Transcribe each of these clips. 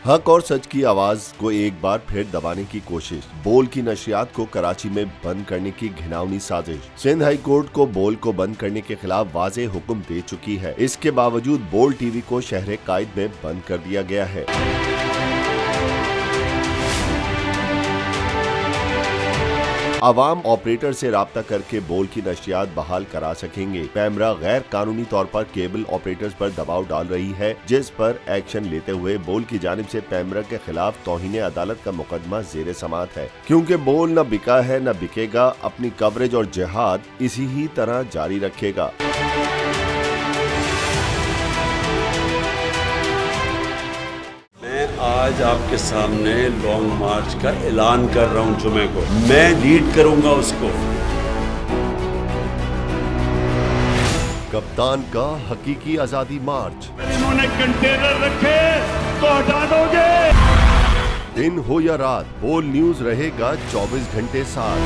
हक और सच की आवाज को एक बार फिर दबाने की कोशिश। बोल की नशरियात को कराची में बंद करने की घिनौनी साजिश। सिंध हाई कोर्ट को बोल को बंद करने के खिलाफ वाज़ेह हुक्म दे चुकी है। इसके बावजूद बोल टीवी को शहर कायद में बंद कर दिया गया है। आवाम ऑपरेटर से राब्ता करके बोल की नशरियात बहाल करा सकेंगे। पैमरा गैर कानूनी तौर पर केबल ऑपरेटर्स पर दबाव डाल रही है, जिस पर एक्शन लेते हुए बोल की जानिब से पैमरा के खिलाफ तौहीन अदालत का मुकदमा जेर समात है। क्योंकि बोल न बिका है न बिकेगा, अपनी कवरेज और जिहाद इसी ही तरह जारी रखेगा। आज आपके सामने लॉन्ग मार्च का ऐलान कर रहा हूं। जुमे को मैं लीड करूंगा उसको। कप्तान का हकीकी आजादी मार्च। इन्होंने कंटेनर रखे तो हटा दोगे। दिन हो या रात, बोल न्यूज रहेगा 24 घंटे साथ।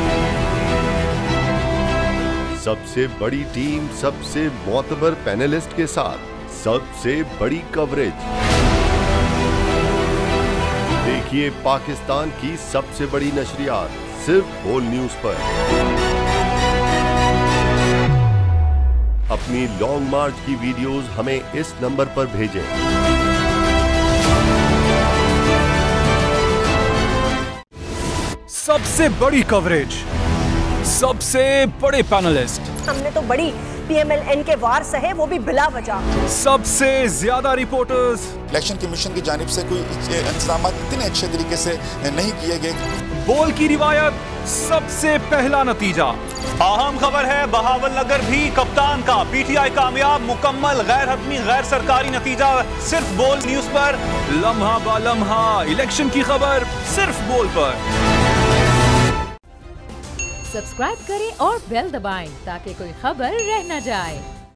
सबसे बड़ी टीम, सबसे मोतबर पैनलिस्ट के साथ, सबसे बड़ी कवरेज। देखिए पाकिस्तान की सबसे बड़ी नशरियात सिर्फ बोल न्यूज पर। अपनी लॉन्ग मार्च की वीडियोस हमें इस नंबर पर भेजें। सबसे बड़ी कवरेज, सबसे बड़े पैनलिस्ट। हमने तो बड़ी PMLN के वार सहे, वो भी बिला वजह। सबसे ज्यादा रिपोर्टर्स। इलेक्शन कमीशन की जानिब से कोई इंतजाम इतने अच्छे तरीके से नहीं किए गए। बोल की रिवायत, सबसे पहला नतीजा। अहम खबर है बहावल नगर भी कप्तान का PTI कामयाब, मुकम्मल गैर हतमी गैर सरकारी नतीजा सिर्फ बोल न्यूज पर। लम्हा बा लम्हा इलेक्शन की खबर सिर्फ बोल पर। सब्सक्राइब करें और बेल दबाएं ताकि कोई खबर रह न जाए।